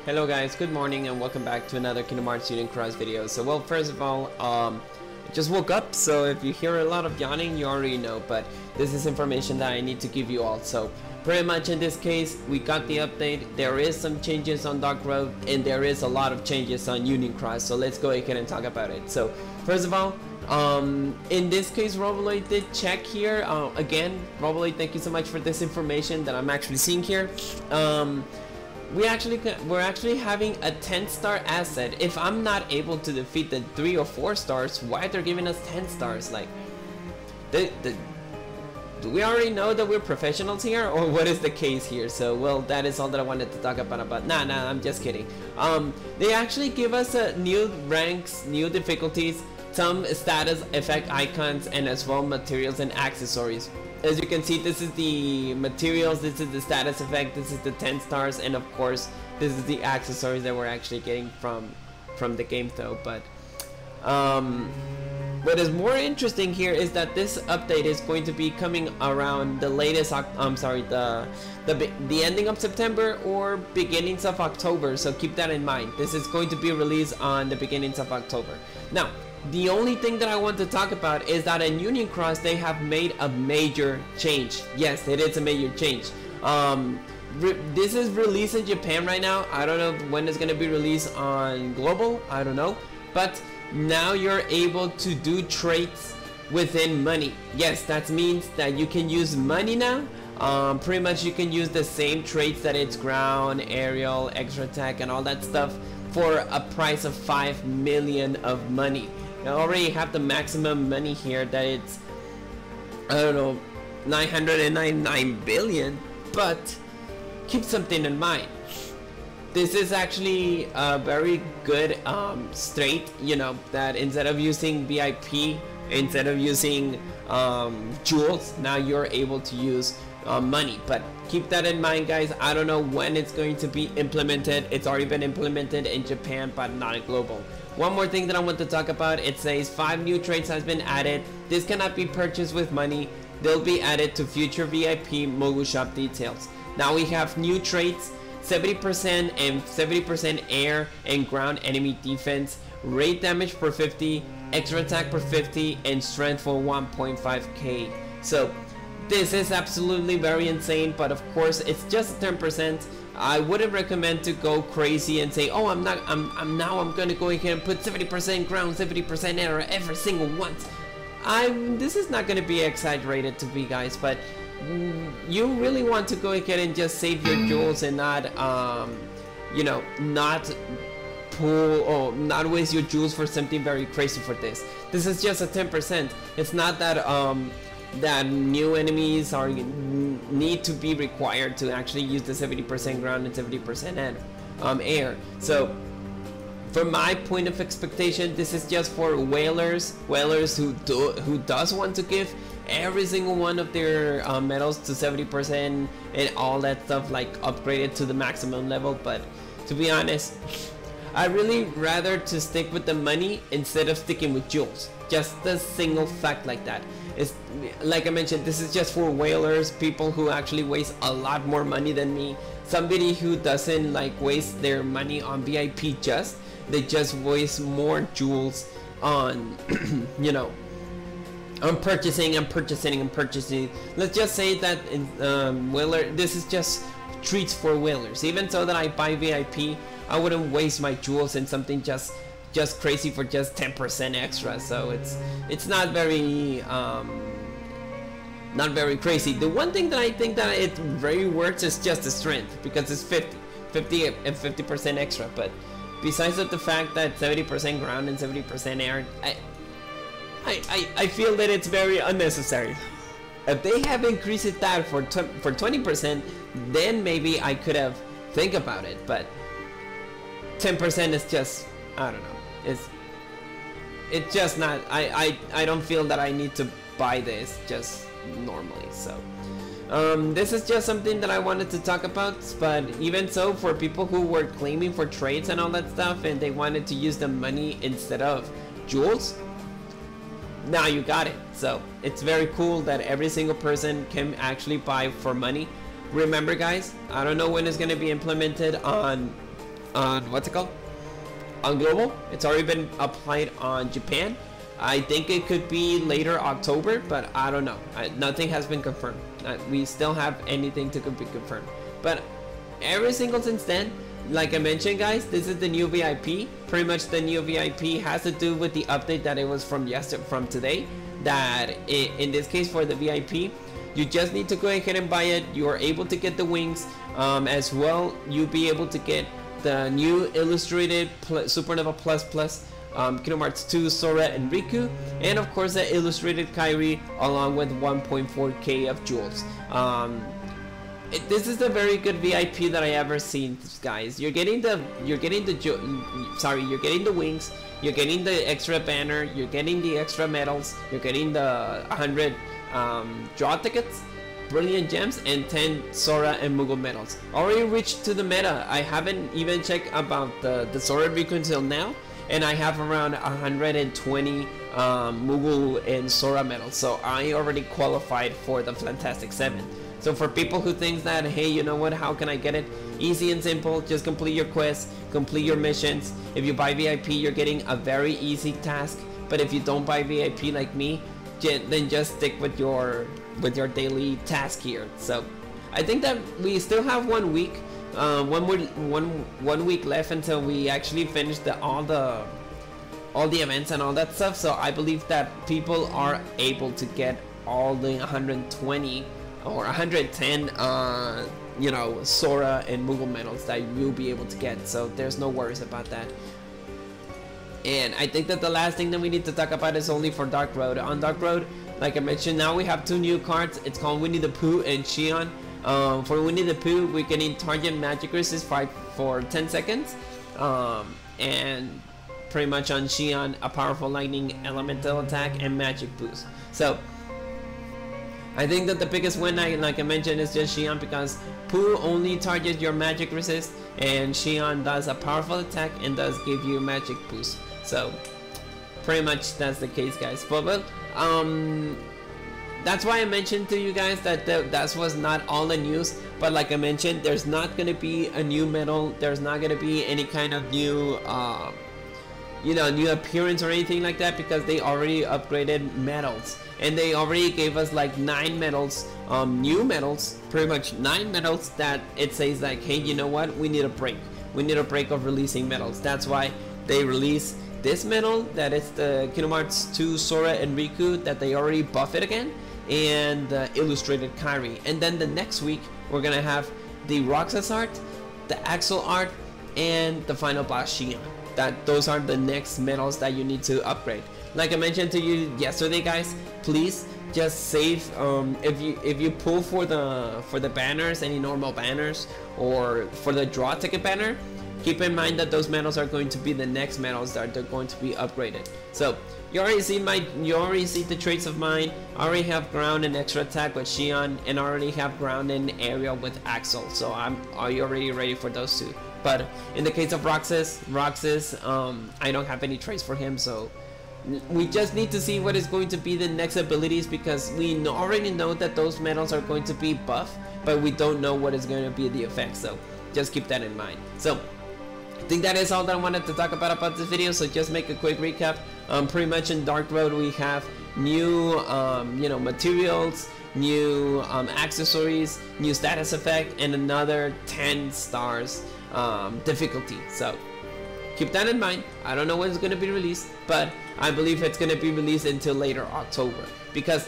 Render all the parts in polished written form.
Hello guys, good morning and welcome back to another Kingdom Hearts Union Cross video. So well, first of all, I just woke up, so if you hear a lot of yawning, you already know, but this is information that I need to give you all. So pretty much in this case, we got the update. There is some changes on Dark Road and there is a lot of changes on Union Cross, so let's go ahead and talk about it. So first of all, in this case, Robloid did check here. Again, Robloid, thank you so much for this information that I'm actually seeing here. We're actually having a 10-star asset. If I'm not able to defeat the 3 or 4 stars, why they're giving us 10 stars? Like, do we already know that we're professionals here, or what is the case here? So well, that is all that I wanted to talk about. But nah, I'm just kidding. They actually give us new ranks, new difficulties, some status effect icons, and as well materials and accessories. As you can see, this is the materials, this is the status effect, this is the 10 stars, and of course this is the accessories that we're actually getting from the game though. But what is more interesting here is that this update is going to be coming around the latest the ending of September or beginnings of October, so keep that in mind. This is going to be released on the beginnings of October. Now, the only thing that I want to talk about is that in Union Cross they have made a major change. Yes, it is a major change. This is released in Japan right now. I don't know when it's going to be released on global. I don't know. But now you're able to do traits within Munny. Yes, that means that you can use Munny now. Pretty much you can use the same traits that it's ground, aerial, extra attack, and all that stuff for a price of 5 million of money. I already have the maximum money here that it's, I don't know, 999 billion, but keep something in mind. This is actually a very good straight, you know, that instead of using VIP, instead of using jewels, now you're able to use money. But keep that in mind, guys. I don't know when it's going to be implemented. It's already been implemented in Japan, but not global. One more thing that I want to talk about, it says 5 new traits has been added. This cannot be purchased with money. They'll be added to future VIP mobile shop details. Now we have new traits, 70% and 70% air and ground enemy defense, rate damage per 50, extra attack per 50, and strength for 1.5k. So this is absolutely very insane, but of course it's just 10%. I wouldn't recommend to go crazy and say, oh, I'm gonna go ahead and put 70% ground, 70% air every single once. This is not gonna be exaggerated to be, guys, but you really want to go ahead and just save your jewels and not you know, not pull or not waste your jewels for something very crazy for this. This is just a 10%. It's not that that new enemies need to be required to actually use the 70% ground and 70% air. So from my point of expectation, this is just for whalers who does want to give every single one of their medals to 70% and all that stuff, like upgraded to the maximum level. But to be honest, I really rather to stick with the money instead of sticking with jewels. Just a single fact like that. It's like I mentioned, this is just for whalers, people who actually waste a lot more money than me. Somebody who doesn't like waste their money on VIP, they just waste more jewels on you know, on purchasing and purchasing and purchasing. Let's just say that in whaler, this is just treats for whalers. Even so that I buy VIP, I wouldn't waste my jewels in something just crazy for just 10% extra. So it's not very crazy. The one thing that I think that it very works is just the strength, because it's 50 and 50% extra. But besides the fact that 70% ground and 70% air, I feel that it's very unnecessary. If they have increased it that for 20%, then maybe I could have think about it. But 10% is just, I don't know. It's just not. I don't feel that I need to buy this just normally. So this is just something that I wanted to talk about. But even so, for people who were claiming for trades and all that stuff, and they wanted to use the money instead of jewels, now you got it. So it's very cool that every single person can actually buy for money. Remember, guys, I don't know when it's going to be implemented on what's it called? On global. It's already been applied on Japan. I think it could be later October, but I don't know. Nothing has been confirmed. We still have anything to be confirmed. But every single since then, like I mentioned, guys, this is the new VIP. Pretty much the new VIP has to do with the update that it was from today. That in this case for the VIP, you just need to go ahead and buy it. You are able to get the wings as well. You'll be able to get the new illustrated Supernova Plus Kingdom Hearts 2 Sora and Riku, and of course the illustrated Kairi along with 1.4k of jewels. This is a very good VIP that I ever seen, guys. You're getting the wings, you're getting the extra banner, you're getting the extra medals, you're getting the 100 draw tickets, brilliant gems, and 10 Sora and Moogle medals. Already reached to the meta. I haven't even checked about the Sora and Riku until now, and I have around 120 Moogle and Sora medals, so I already qualified for the Fantastic 7. So for people who think that, hey, you know what, how can I get it? Easy and simple, just complete your quests, complete your missions. If you buy VIP, you're getting a very easy task, but if you don't buy VIP like me, then just stick with your daily task here. So I think that we still have 1 week. One week left until we actually finish all the events and all that stuff. So I believe that people are able to get all the 120 or 110 you know, Sora and Moogle medals that you'll be able to get. So there's no worries about that. And I think that the last thing that we need to talk about is only for Dark Road. On Dark Road, like I mentioned, now we have 2 new cards. It's called Winnie the Pooh and Xion. For Winnie the Pooh, we're getting target magic resist 5 for 10 seconds, and pretty much on Xion, a powerful lightning elemental attack and magic boost. So I think that the biggest win, like I mentioned, is just Xion, because Pooh only targets your magic resist, and Xion does a powerful attack and does give you magic boost. So pretty much that's the case, guys. But that's why I mentioned to you guys that that was not all the news. But like I mentioned, there's not gonna be a new medal. There's not gonna be any kind of new, new appearance or anything like that, because they already upgraded medals, and they already gave us like 9 medals, new medals, pretty much 9 medals that it says like, hey, you know what? We need a break. We need a break of releasing medals. That's why they release this medal, that is the Kingdom Hearts 2 Sora and Riku, that they already buffed again, and the illustrated Kairi. And then the next week we're gonna have the Roxas art, the Axel art, and the final boss Xion. Those are the next medals that you need to upgrade. Like I mentioned to you yesterday, guys, please just save if you pull for the banners, any normal banners, or for the draw ticket banner, keep in mind that those medals are going to be the next medals that they're going to be upgraded. So you already see the traits of mine. I already have ground and extra attack with Xion, and I already have ground and aerial with Axel. So are you already ready for those 2? But in the case of Roxas, I don't have any traits for him, so we just need to see what is going to be the next abilities, because we already know that those medals are going to be buff, but we don't know what is going to be the effect. So just keep that in mind. So I think that is all that I wanted to talk about this video. So just make a quick recap. Pretty much in Dark Road we have new materials, new accessories, new status effect, and another 10 stars difficulty. So keep that in mind. I don't know when it's going to be released, but I believe it's going to be released until later October, because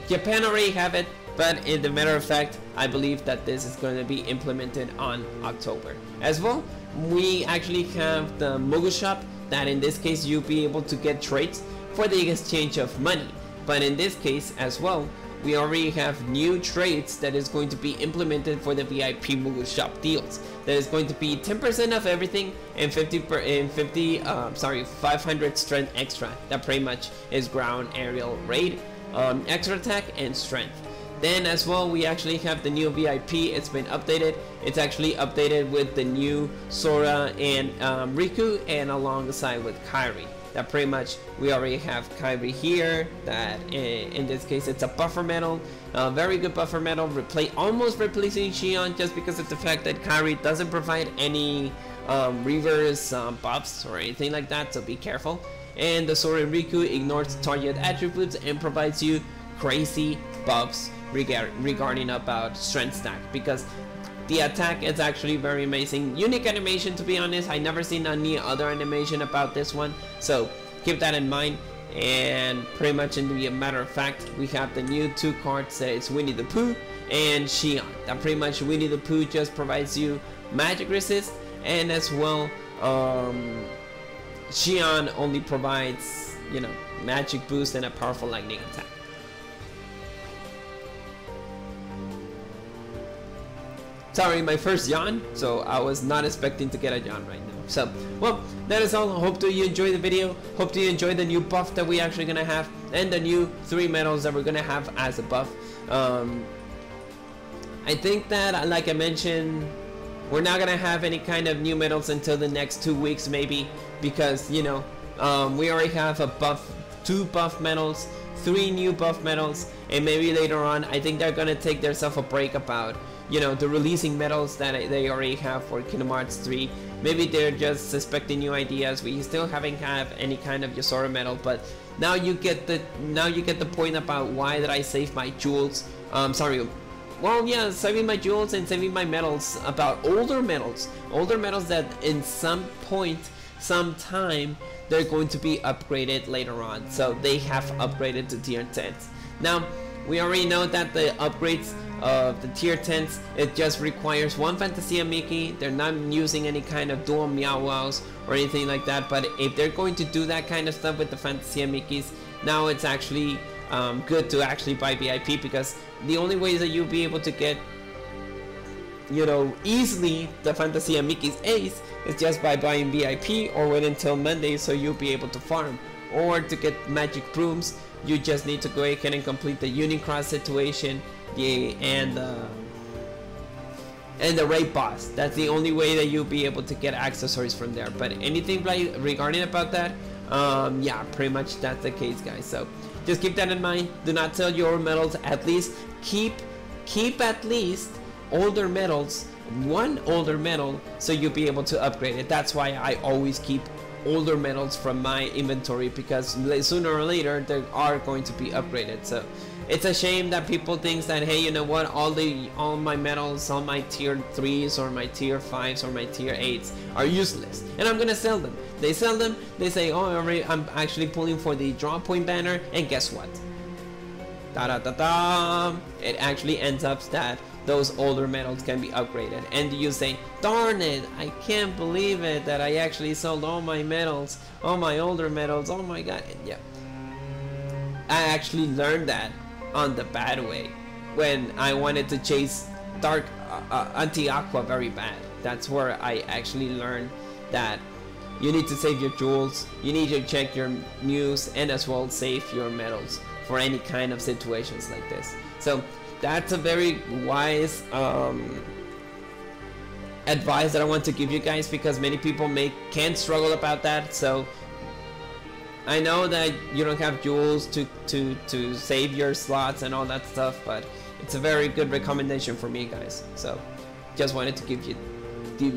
Japan already have it. But in the matter of fact, I believe that this is going to be implemented on October. As well, we actually have the Moogle shop, that in this case you'll be able to get traits for the exchange of money. But in this case as well, we already have new traits that is going to be implemented for the VIP Moogle shop deals. That is going to be 10% of everything and 500 strength extra. That pretty much is ground, aerial, raid, extra attack, and strength. Then as well, we actually have the new VIP. It's been updated. It's actually updated with the new Sora and Riku, and alongside with Kairi. that pretty much we already have Kyrie here, that in this case it's a buffer metal, very good buffer metal, almost replacing Xion, just because of the fact that Kyrie doesn't provide any reverse buffs or anything like that, so be careful. And the Soren Riku ignores target attributes and provides you crazy buffs regarding about strength stack, because the attack is actually very amazing. Unique animation, to be honest. I never seen any other animation about this one, so keep that in mind. And pretty much in the matter of fact, we have the new 2 cards. It's Winnie the Pooh and Xion. That pretty much Winnie the Pooh just provides you magic resist, and as well Xion only provides, you know, magic boost and a powerful lightning attack. Sorry, my first yawn, so I was not expecting to get a yawn right now. So, well, that is all. Hope that you enjoy the video. Hope that you enjoy the new buff that we actually gonna have, and the new 3 medals that we're gonna have as a buff. I think that, like I mentioned, we're not gonna have any kind of new medals until the next 2 weeks, maybe, because, you know, we already have a 2 buff medals, 3 new buff medals, and maybe later on, I think they're gonna take themselves a break about, you know, the releasing medals that they already have for Kingdom Hearts 3. Maybe they're just suspecting new ideas. We still haven't have any kind of Yasora medal, but now you get the point about why did I save my jewels. Well, yeah, saving my jewels and saving my medals about older medals that in some point, sometime, they're going to be upgraded later on. So they have upgraded to tier 10s. Now, we already know that the upgrades of the tier 10s, it just requires 1 Fantasia Mickey. They're not using any kind of dual Meow Wows or anything like that, but if they're going to do that kind of stuff with the Fantasia Mickeys, now it's actually good to actually buy VIP, because the only way that you'll be able to get, you know, easily the Fantasia Mickey's Ace is just by buying VIP or wait until Monday, so you'll be able to farm. Or to get magic brooms, you just need to go ahead and complete the Unicross situation, and the raid boss. That's the only way that you'll be able to get accessories from there. But anything regarding about that, yeah, pretty much that's the case, guys. So just keep that in mind. Do not sell your medals. At least keep at least older medals, 1 older medal, so you'll be able to upgrade it. That's why I always keep older medals from my inventory, because sooner or later they are going to be upgraded. So it's a shame that people think that, hey, you know what, all my medals, all my tier 3s or my tier 5s or my tier 8s are useless, and I'm gonna sell them. They sell them, they say, oh, I'm actually pulling for the draw point banner, and guess what? It actually ends up that those older medals can be upgraded, and you say, darn it, I can't believe it that I actually sold all my medals, all my older medals, oh my god. And yeah, I actually learned that on the bad way when I wanted to chase Dark Anti-Aqua very bad. That's where I actually learned that you need to save your jewels, you need to check your muse, and as well save your medals for any kind of situations like this. So that's a very wise advice that I want to give you guys, because many people can struggle about that. So I know that you don't have jewels to save your slots and all that stuff, but it's a very good recommendation for me, guys. So just wanted to give you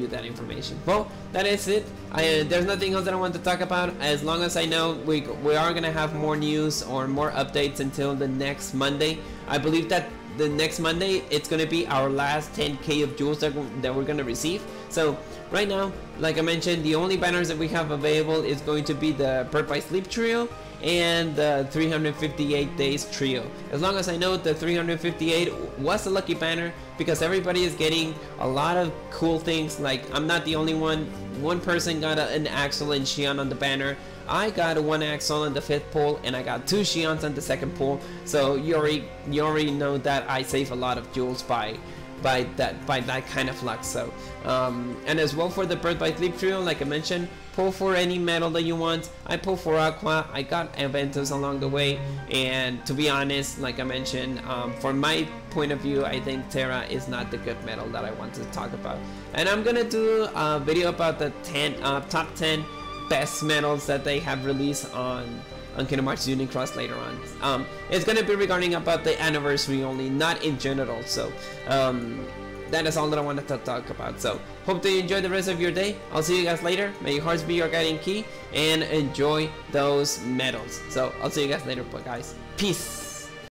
that information. Well, that is it. There's nothing else that I want to talk about. As long as I know, we are gonna have more news or more updates until the next Monday. I believe that the next Monday it's gonna be our last 10k of jewels that we're gonna receive. So right now, like I mentioned, the only banners that we have available is going to be the Birth by Sleep trio and the 358 days trio. As long as I know, the 358 was a lucky banner, because everybody is getting a lot of cool things. Like, I'm not the only one. One person got an Axel and Xion on the banner. I got 1 Axel on the 5th pull, and I got 2 Xions on the 2nd pull. So you already know that I save a lot of jewels by that kind of luck. So and as well for the Birth by Sleep trio, like I mentioned, pull for any medal that you want. I pull for Aqua. I got Aventus along the way, and to be honest, like I mentioned, from my point of view, I think Terra is not the good medal that I want to talk about. And I'm gonna do a video about the top 10 best medals that they have released on Kingdom Hearts Unicross later on. It's gonna be regarding about the anniversary only, not in general. So that is all that I wanted to talk about. So hope that you enjoy the rest of your day. I'll see you guys later. May your hearts be your guiding key, and enjoy those medals. So I'll see you guys later, guys. Peace.